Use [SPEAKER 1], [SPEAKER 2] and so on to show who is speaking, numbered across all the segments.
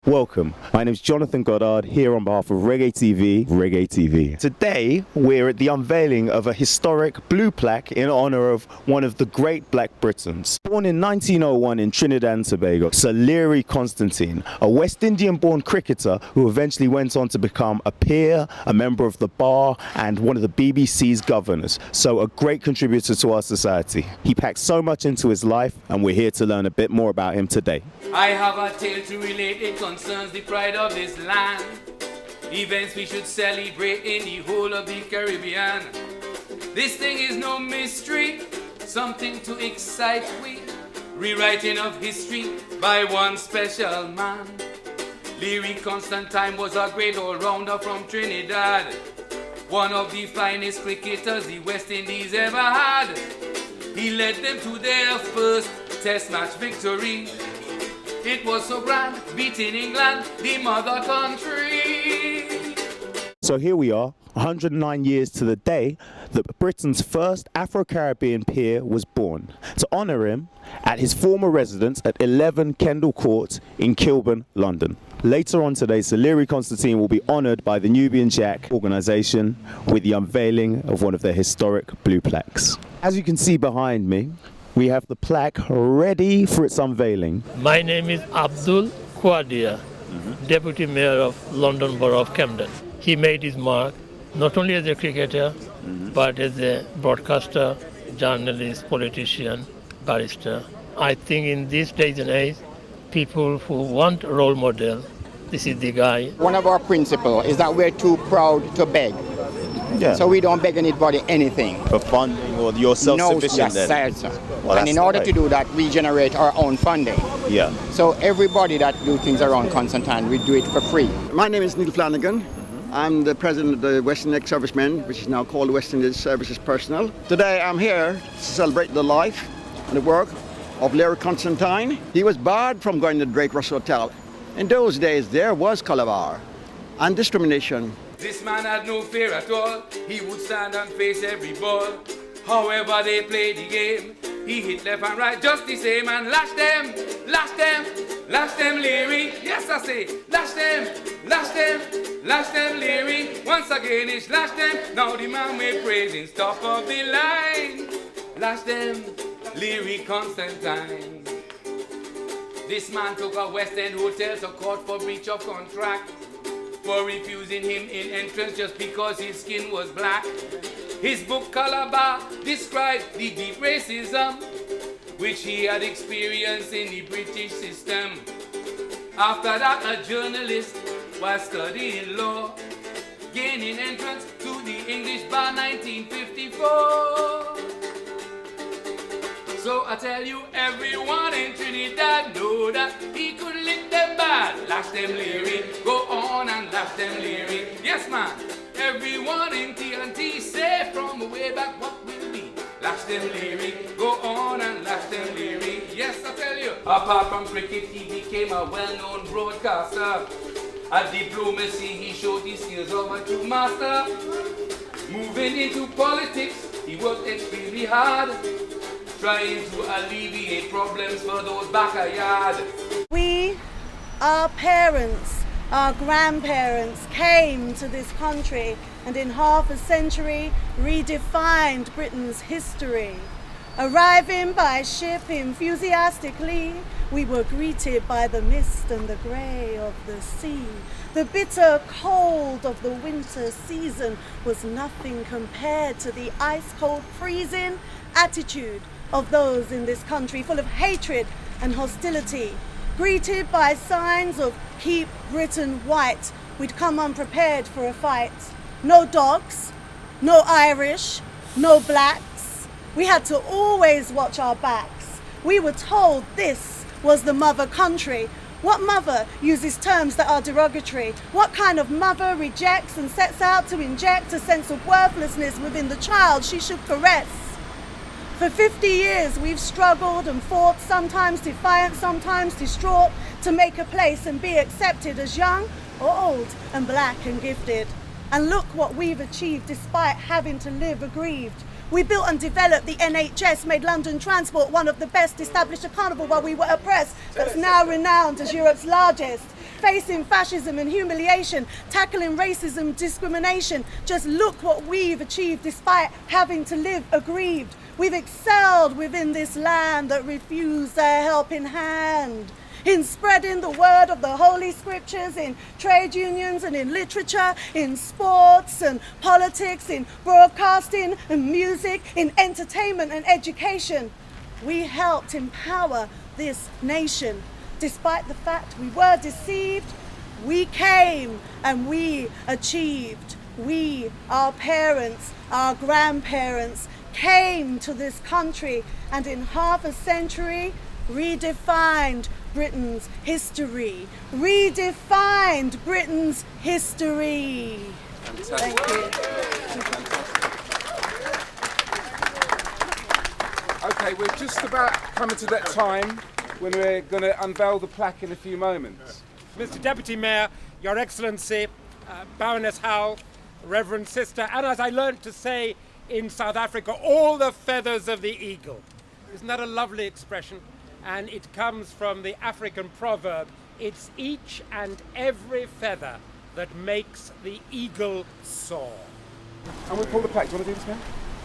[SPEAKER 1] Welcome. My name is Jonathan Goddard here on behalf of Reggae TV. Today we're at the unveiling of a historic blue plaque in honor of one of the great Black Britons. Born in 1901 in Trinidad and Tobago, Sir Learie Constantine, a West Indian-born cricketer who eventually went on to become a peer, a member of the bar and one of the BBC's governors. So a great contributor to our society. He packed so much into his life and we're here to learn a bit more about him today.
[SPEAKER 2] I have a tale to relate, it concerns the pride of this land. Events we should celebrate in the whole of the Caribbean. This thing is no mystery, something to excite we. Rewriting of history by one special man. Learie Constantine was a great all-rounder from Trinidad. One of the finest cricketers the West Indies ever had. He led them to their first test match victory. It was so grand, beating England, the mother country.
[SPEAKER 1] So here we are, 109 years to the day that Britain's first Afro-Caribbean peer was born. To honour him at his former residence at 11 Kendall Court in Kilburn, London. Later on today, Sir Learie Constantine will be honoured by the Nubian Jack organisation with the unveiling of one of their historic blue plaques. As you can see behind me, we have the plaque ready for its unveiling.
[SPEAKER 3] My name is Abdul Quadia, Deputy Mayor of London Borough of Camden. He made his mark not only as a cricketer, but as a broadcaster, journalist, politician, barrister. I think in these days and age, people who want a role model, this is the guy.
[SPEAKER 4] One of our principles is that we're too proud to beg.
[SPEAKER 1] Yeah.
[SPEAKER 4] So we don't beg anybody anything.
[SPEAKER 1] For funding, or you're self-sufficient then? Well,
[SPEAKER 4] and in order to do that, we generate our own funding.
[SPEAKER 1] Yeah.
[SPEAKER 4] So everybody that do things around Constantine, we do it for free.
[SPEAKER 5] My name is Neil Flanagan. I'm the president of the West Indies Servicemen, which is now called West Indies Services Personnel. Today I'm here to celebrate the life and the work of Learie Constantine. He was barred from going to the Drake Russell Hotel. In those days, there was calabar and discrimination.
[SPEAKER 2] This man had no fear at all, he would stand and face every ball. However they played the game, he hit left and right just the same and lash them, Learie. Yes, I say, lash them, Learie. Once again, it's lash them. Now the man we're praising, top of the line. Lash them, Learie Constantine. This man took a West End hotel to court for breach of contract, for refusing him in entrance just because his skin was black. His book Calabar described the deep racism which he had experienced in the British system. After that, a journalist while studying law, gaining entrance to the English bar 1954. So I tell you, everyone in Trinidad know that he could lick them bad. Lash them, Learie, go on and lash them, Learie. Yes, man, everyone in TNT say from way back what will be. Lash them, Learie, go on and lash them, Learie. Yes, I tell you, apart from cricket, he became a well-known broadcaster. At diplomacy, he showed his skills of a true master. Moving into politics, he worked extremely hard, trying to alleviate problems for those backyard.
[SPEAKER 6] We, our parents, our grandparents came to this country and in half a century redefined Britain's history. Arriving by ship enthusiastically, we were greeted by the mist and the grey of the sea. The bitter cold of the winter season was nothing compared to the ice-cold freezing attitude of those in this country, full of hatred and hostility. Greeted by signs of "Keep Britain White," we'd come unprepared for a fight. No dogs, no Irish, no blacks. We had to always watch our backs. We were told this was the mother country. What mother uses terms that are derogatory? What kind of mother rejects and sets out to inject a sense of worthlessness within the child she should caress? For 50 years we've struggled and fought, sometimes defiant, sometimes distraught, to make a place and be accepted as young or old and black and gifted. And look what we've achieved despite having to live aggrieved. We built and developed the NHS, made London Transport one of the best, established a carnival while we were oppressed that's now renowned as Europe's largest. facing fascism and humiliation, tackling racism, discrimination. Just look what we've achieved despite having to live aggrieved. We've excelled within this land that refused a helping hand. In spreading the word of the Holy Scriptures, in trade unions and in literature, in sports and politics, in broadcasting and music, in entertainment and education. We helped empower this nation. Despite the fact we were deceived, we came and we achieved. We, our parents, our grandparents, came to this country and in half a century redefined Britain's history. Redefined Britain's history. Thank you.
[SPEAKER 7] Okay, we're just about coming to that time when we're going to unveil the plaque in a few moments.
[SPEAKER 8] Mr. Deputy Mayor, Your Excellency, Baroness Howell, Reverend Sister, and as I learnt to say in South Africa, all the feathers of the eagle. Isn't that a lovely expression? And it comes from the African proverb, it's each and every feather that makes the eagle soar.
[SPEAKER 7] And we pull the plaque. Do you want to do this now?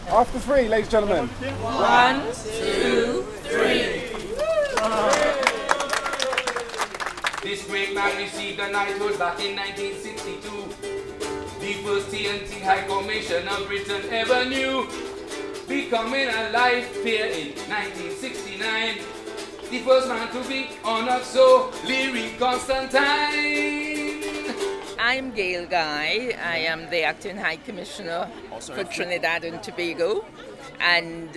[SPEAKER 7] After three, ladies and gentlemen.
[SPEAKER 9] 1, 2, 3.
[SPEAKER 2] This great man received a knighthood back in 1962. The first TNT High Commission of Britain ever knew. Becoming a life peer in 1969. The first man to be honored so, Learie Constantine.
[SPEAKER 9] I'm Gail Guy. I am the Acting High Commissioner for Trinidad and Tobago. And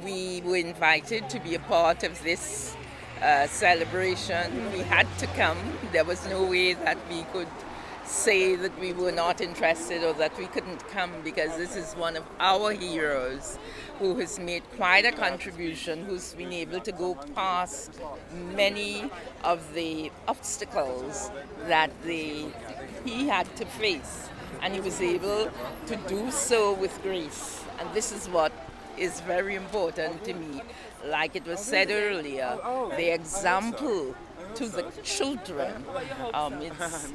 [SPEAKER 9] we were invited to be a part of this celebration. We had to come. There was no way that we could say that we were not interested or that we couldn't come, because this is one of our heroes who has made quite a contribution, who's been able to go past many of the obstacles that he had to face, and he was able to do so with grace. And this is what is very important to me. Like it was said earlier, the example to the children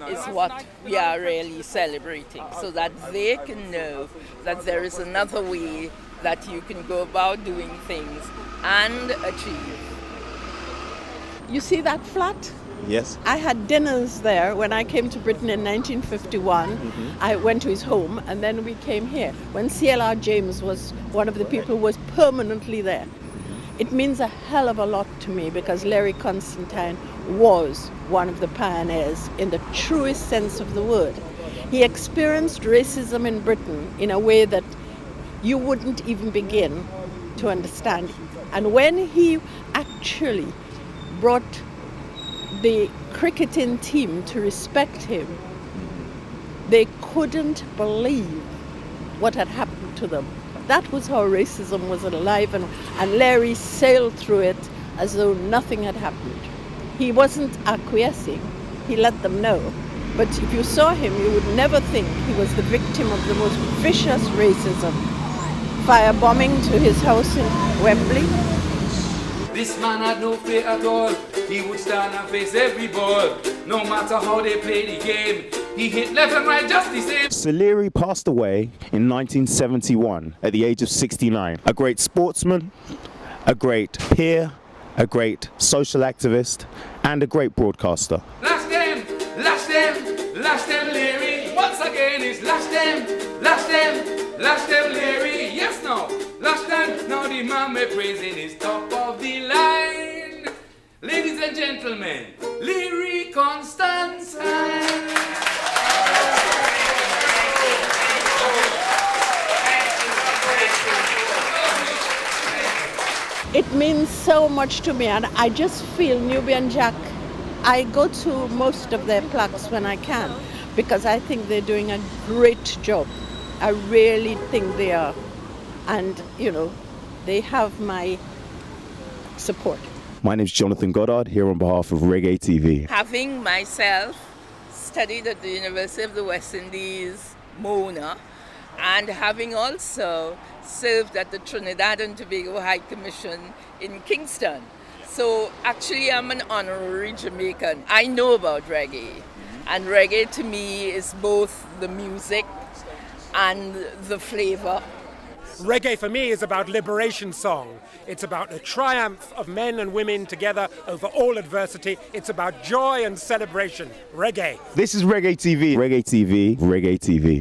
[SPEAKER 9] is what we are really celebrating, so that they can know that there is another way that you can go about doing things and achieve.
[SPEAKER 10] You see that flat?
[SPEAKER 1] Yes.
[SPEAKER 10] I had dinners there when I came to Britain in 1951. I went to his home and then we came here. When CLR James was one of the people who was permanently there. It means a hell of a lot to me because Learie Constantine was one of the pioneers in the truest sense of the word. He experienced racism in Britain in a way that you wouldn't even begin to understand. And when he actually brought the cricketing team to respect him, they couldn't believe what had happened to them. That was how racism was alive, and Learie sailed through it as though nothing had happened. He wasn't acquiescing, he let them know. But if you saw him, you would never think he was the victim of the most vicious racism. Firebombing to his house in Wembley.
[SPEAKER 2] This man had no fear at all. He would stand and face every ball. No matter how they play the game, he hit left and right just the same.
[SPEAKER 1] So Learie passed away in 1971 at the age of 69. A great sportsman, a great peer, a great social activist, and a great broadcaster.
[SPEAKER 2] Lash them, lash them, lash them, Learie. Once again, it's lash them, lash them, lash them, Learie. Yes, no, lash them. Now the man we're praising is top of the line. Ladies and gentlemen, Learie Constantine.
[SPEAKER 10] It means so much to me, and I just feel Nubian Jack. I go to most of their plaques when I can because I think they're doing a great job. I really think they are. And, you know, they have my support.
[SPEAKER 1] My name is Jonathan Goddard, here on behalf of Reggae TV.
[SPEAKER 9] Having myself studied at the University of the West Indies, Mona, and having also served at the Trinidad and Tobago High Commission in Kingston. So actually I'm an honorary Jamaican. I know about reggae. And reggae to me is both the music and the flavor.
[SPEAKER 8] Reggae for me is about liberation song. It's about the triumph of men and women together over all adversity. It's about joy and celebration. Reggae.
[SPEAKER 1] This is Reggae TV. Reggae TV. Reggae TV.